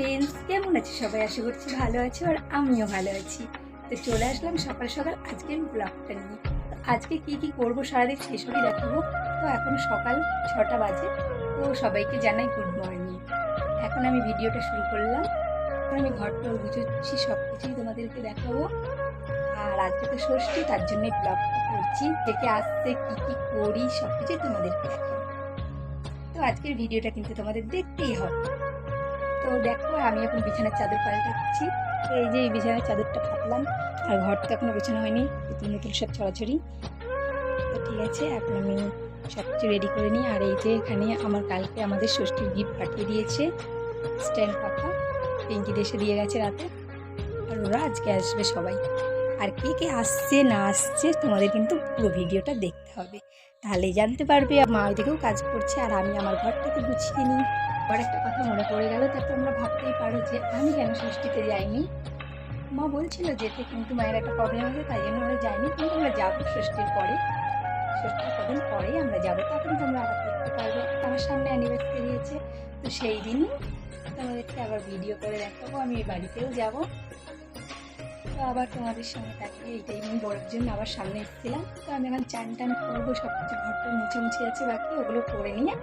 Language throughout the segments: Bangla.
ফ্রেন্ডস, কেমন আছে সবাই? আশা করছি ভালো আছে আর আমিও ভালো আছি। তো চলে আসলাম সকাল সকাল আজকের ব্লগটা নিয়ে। তো আজকে কি করবো সারাদিন সেসবই দেখাবো। তো এখন সকাল 6টা বাজে। তো সবাইকে জানাই গুড মর্নিং। এখন আমি ভিডিওটা শুরু করলাম। এখন আমি ঘরটা গুছোচ্ছি, সব কিছুই তোমাদেরকে দেখাবো। আর আজকে তো ষষ্ঠী, তার জন্যই ব্লগটা করছি। থেকে আসতে কি করি সব কিছুই তোমাদেরকে দেখাবো। তো আজকের ভিডিওটা কিন্তু তোমাদের দেখতেই হবে। তো দেখো, আমি এখন বিছানার চাদর পাল্টাচ্ছি। তো এই যে এই বিছানার চাদরটা পাতলাম, আর ঘরটা এখনো গোছানো হয়নি, নতুন নতুন সব ছড়াছড়ি। তো ঠিক আছে, এখন আমি সব কিছু রেডি করে নিই। আর এই যে এখানে আমার কালকে আমাদের ষষ্ঠীর গিফট পাঠিয়ে দিয়েছে স্ট্যান্ড পাখা, পিঙ্কি দেশে দিয়ে গেছে রাতে। আর ওরা আজকে আসবে সবাই। আর কে আসছে না আসছে তোমাদের কিন্তু পুরো ভিডিওটা দেখতে হবে, তাহলেই জানতে পারবে। মা ওইদিকেও কাজ করছে আর আমি আমার ঘরটাকে গুছিয়ে নিই। আবার একটা কথা মনে পড়ে গেল, তা তোমরা ভাবতেই পারো যে আমি কেন ষষ্ঠীতে যাইনি। মা বলছিল যেতে, কিন্তু মায়ের একটা প্রবলেম আছে, তাই জন্য আমরা যাইনি। কিন্তু আমরা যাবো ষষ্ঠীর পরে, ষষ্ঠীর কদিন পরেই আমরা যাবো। তখন তোমরা আবার দেখতে পারবে। আমার সামনে অ্যানিভার্সারি হয়েছে, তো সেই দিনই তোমাদেরকে আবার ভিডিও করে দেখাবো। আমি বাড়িতেও যাবো। তো আবার তোমাদের সঙ্গে তাকিয়ে এইটাই আমি বড়ের জন্য আবার সামনে এসেছিলাম। তো আমি এখন চান টান করবো, সব কিছু ঘরটা মুছে আছে বাকি, ওগুলো করে নিয়ে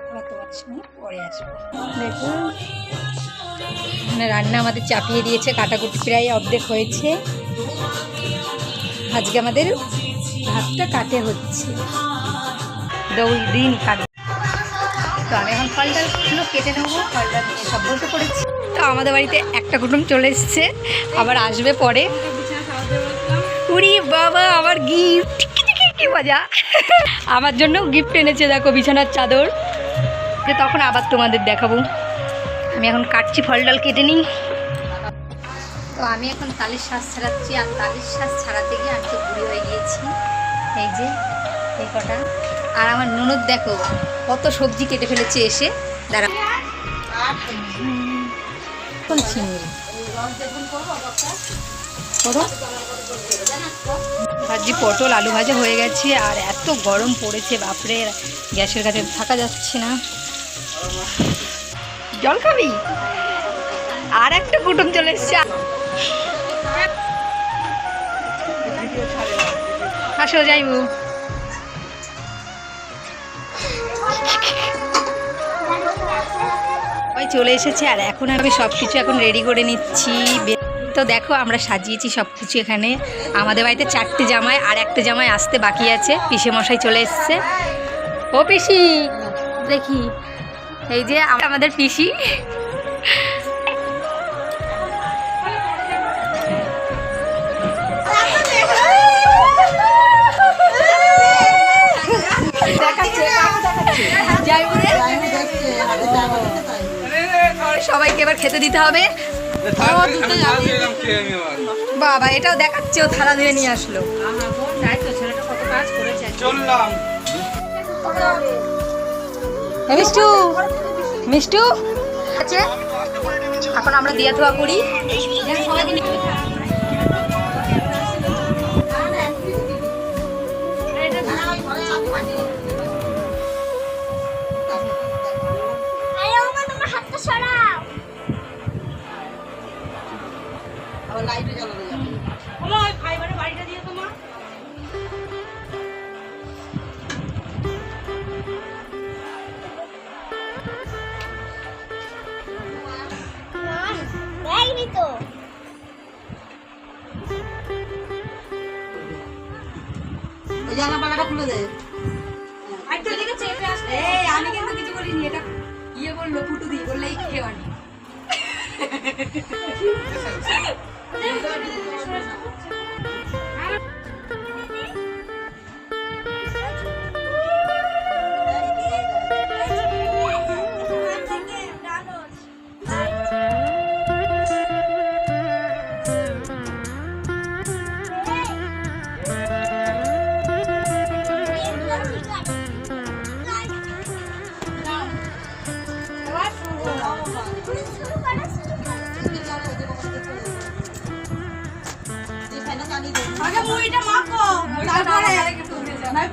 আবার তোমাদের সঙ্গে পরে আসবো। দেখুন, মানে রান্না আমাদের চাপিয়ে দিয়েছে, কাটাকুটি প্রায় অর্ধেক হয়েছে। আজকে আমাদের ভাতটা কাটে হচ্ছে, দৌড় দিন কাটে। তো আমি এখন ফল ডালগুলো কেটে নেবো, ফল ডাল নিয়ে সব বসে পড়েছি। তো আমাদের বাড়িতে একটা কুটুম চলে এসছে, আবার আসবে পরে। উরি বাবা, আমার গিফট, কি মজা! আমার জন্য গিফট এনেছে, দেখো বিছানার চাদর। যে তখন আবার তোমাদের দেখাবো। আমি এখন কাটছি, ফল ডাল কেটে নিই। তো আমি এখন তালের শ্বাস ছাড়াচ্ছি, আর তালের শ্বাস ছাড়াতে গিয়ে আমি তো বুড়ি হয়ে গিয়েছি। এই যে এই কটা। আর আমার ননদ দেখো কত সবজি কেটে ফেলেছে এসে। দাঁড়া, ভাজি পটল আলু ভাজা হয়ে গেছে। আর এত গরম পড়েছে বাপরে, গ্যাসের কাছে থাকা যাচ্ছে না। জল খাবি? আর একটা কুটুম চলে এসছে। আসো যাইবো। ওই চলে এসেছে, আর এখন আমি সব কিছু এখন রেডি করে নিচ্ছি। তো দেখো, আমরা সাজিয়েছি সব কিছু এখানে। আমাদের বাড়িতে 4টে জামাই, আর একটা জামাই আসতে বাকি আছে। পিসে মশাই চলে এসছে। ও পিসি, দেখি এই যে আমাদের পিসি। সবাইকে এবার খেতে দিতে হবে। বাবা, এটাও দেখাচ্ছে, ও থালা ধুয়ে নিয়ে আসলো। মিষ্টু মিষ্টু আছে, এখন আমরা দিয়া ধোয়া করি। জানাপালাটা খুলে দে। আমি কিন্তু কিছু বলিনি, এটা ইয়ে বললো, ফুটু দিয়ে বললে এই খেওয়ানি।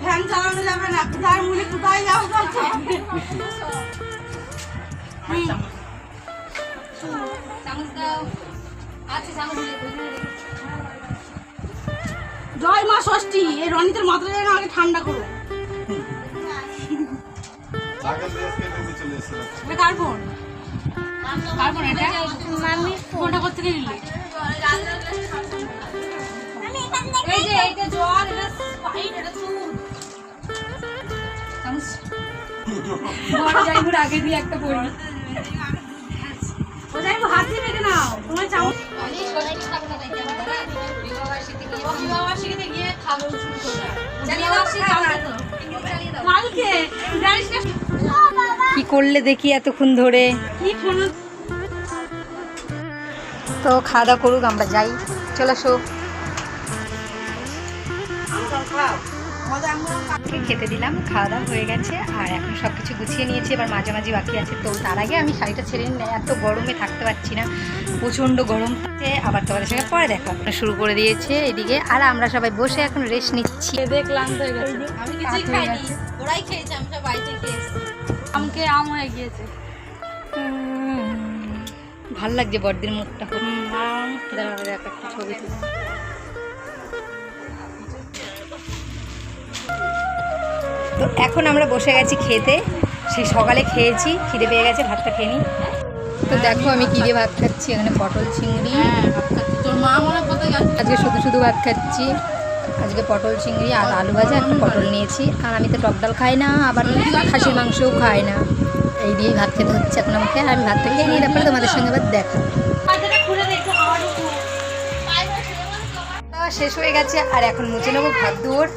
ফ্যান চালানো যাবে না, কোথায় মুড়ি কোথায় যাবো। জয় মা ষষ্ঠী। এই রনিতের মাথাটা যেন আগে ঠান্ডা করো। কার ফোন? কার ফোন এটা? ফোনটা করতে নিলি? এই যে এইটা জল, এটা স্প্রাইট, এটা দুধ। বড় জায়গার আগে দিয়ে একটা পড়ি। ও যাইবো হাত দিয়ে মেখে নাও। তোমার চামচ গিয়ে খাবো শুরু করবে। কালকে জানিস না কি করলে দেখি এতক্ষণ ধরে? কি ফোন? তো খাওয়া দাওয়া করুক, আমরা যাই। চলে আসো। খেতে দিলাম, খাওয়া দাওয়া হয়ে গেছে, আর এখন সব কিছু গুছিয়ে নিয়েছি। এবার মাঝামাঝি বাকি আছে। তো তার আগে আমি শাড়িটা ছেড়ে নিই, এত গরমে থাকতে পারছি না, প্রচণ্ড গরম আছে। আবার তোমাদের সঙ্গে পরে দেখা শুরু করে দিয়েছে এদিকে, আর আমরা সবাই বসে এখন রেস্ট নিচ্ছি। দেখলাম তো আমি কিছুই খাইনি, ওরাই খেয়েছে, আমি সব বাড়িতে খেয়েছি। আমকে আম হয়ে গিয়েছে। ভাল লাগছে বড়দির মুখটা। একটা ছবি তো এখন আমরা বসে গেছি খেতে। সেই সকালে খেয়েছি, খিদে পেয়ে গেছে, ভাতটা খেয়ে নিই। তো দেখো আমি কী দিয়ে ভাত খাচ্ছি। এখানে পটল চিংড়ি, তোর মা মনে কোথায় গেছে? আজকে শুধু শুধু ভাত খাচ্ছি। আজকে পটল চিংড়ি আর আলু ভাজা, একটা পটল নিয়েছি। আর আমি তো টক ডাল খাই না, আবার খাসির মাংসও খাই না। এই দিয়েই ভাত খেতে হচ্ছে এখন আমাকে। আর আমি ভাতটা খেয়ে নিই, তারপরে তোমাদের সঙ্গে আবার দেখা। শেষ হয়ে গেছে, আর এখন মুছে নেবো ঘর দুয়ার।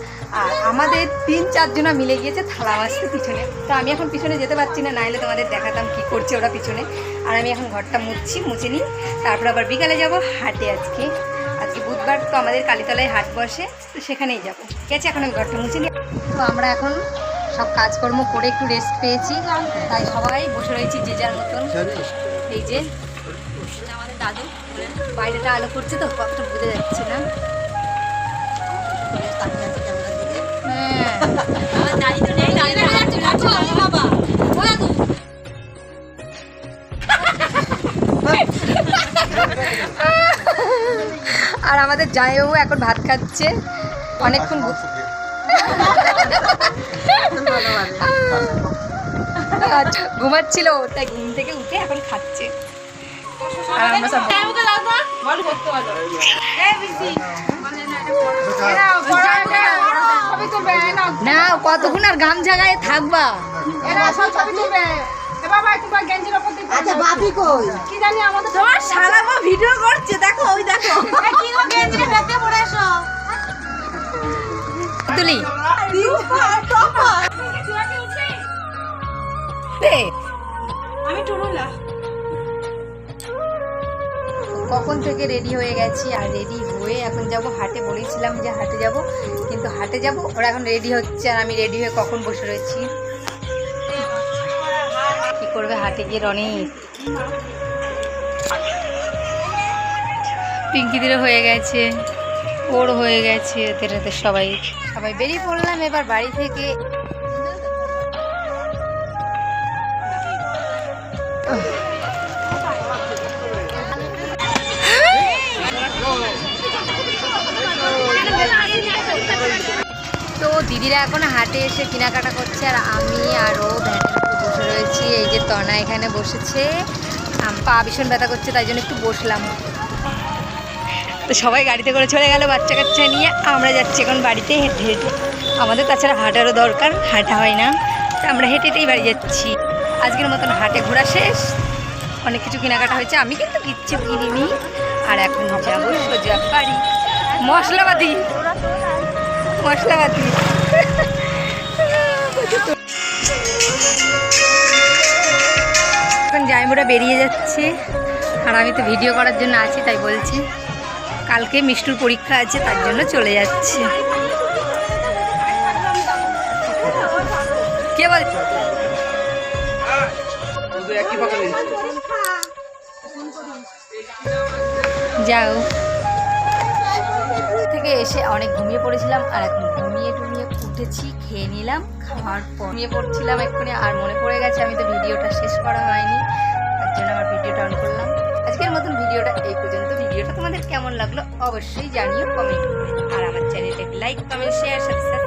আর আমাদের 3-4 জনা মিলে গিয়েছে থালা মাজতে পিছনে। তো আমি এখন পিছনে যেতে পারছি না, নাহলে তোমাদের দেখাতাম কি করছে ওরা পিছনে। আর আমি এখন ঘরটা মুছে নিই, তারপর আবার বিকালে যাব হাটে। আজকে বুধবার, তো আমাদের কালীতলায় হাট বসে, তো সেখানেই যাবো। ঠিক আছে, এখন আমি ঘরটা মুছে নিই। তো আমরা এখন সব কাজকর্ম করে একটু রেস্ট পেয়েছি, তাই সবাই বসে রয়েছি যে যার মতন। এই যে আমাদের দাদু বাইরেটা আলো করছে, তো কতটা বুঝে যাচ্ছে না। আর আমাদের জামাইবাবু এখন ভাত খাচ্ছে, অনেকক্ষণ ঘুমাচ্ছিল, তাই ঘুম থেকে উঠে এখন খাচ্ছে। আর আমরা সব না, কতক্ষণ আর গাম জায়গায় থাকবা? ভিডিও করছে, দেখো ওই দেখো তুলি আমি টুরুলা। কখন থেকে রেডি হয়ে গেছি, আর রেডি হয়ে এখন যাব হাটে। বলেছিলাম যে হাটে যাব, কিন্তু হাটে যাব ওরা এখন রেডি হচ্ছে, আর আমি রেডি হয়ে কখন বসে রয়েছি। কি করবে হাটে গিয়ে রনি? পিঙ্কিদেরও হয়ে গেছে, ওর হয়ে গেছে, এদের সবাই বেরিয়ে পড়লাম এবার বাড়ি থেকে। তো দিদিরা এখন হাটে এসে কেনাকাটা করছে, আর আমি আর ও ভ্যানের উপর বসে রয়েছি। এই যে তনা এখানে বসেছে, পা ভীষণ ব্যথা করছে, তাই জন্য একটু বসলাম। তো সবাই গাড়িতে করে চলে গেল বাচ্চা কাচ্চা নিয়ে। আমরা যাচ্ছি এখন বাড়িতে হেঁটে হেঁটে। আমাদের তাছাড়া হাঁটারও দরকার, হাঁটা হয় না, তো আমরা হেঁটে হেঁটেই বাড়ি যাচ্ছি। আজকের মতন হাটে ঘোরা শেষ, অনেক কিছু কেনাকাটা হয়েছে, আমি কিন্তু কিচ্ছু কিনিনি। আর এখন যাবো সোজা বাড়ি। মশলাপাতি এখন জামাইবাবুরা বেরিয়ে যাচ্ছে, আর আমি তো ভিডিও করার জন্য আছি, তাই বলছি। কালকে মিষ্টুর পরীক্ষা আছে, তার জন্য চলে যাচ্ছে। কে বল? যাও। থেকে এসে অনেক ঘুমিয়ে পড়েছিলাম, আর এখন ঘুমিয়ে উঠেছি, খেয়ে নিলাম। খাওয়ার পর ঘুমিয়ে পড়ছিলাম এক্ষুনি, আর মনে পড়ে গেছে আমি তো ভিডিওটা শেষ করা হয়নি, তার জন্য আমার ভিডিওটা অন করলাম। আজকের মতন ভিডিওটা এই পর্যন্ত। ভিডিওটা তোমাদের কেমন লাগলো অবশ্যই জানিও কমেন্ট করে। আর আমার চ্যানেলটাকে লাইক কমেন্ট শেয়ার সাথে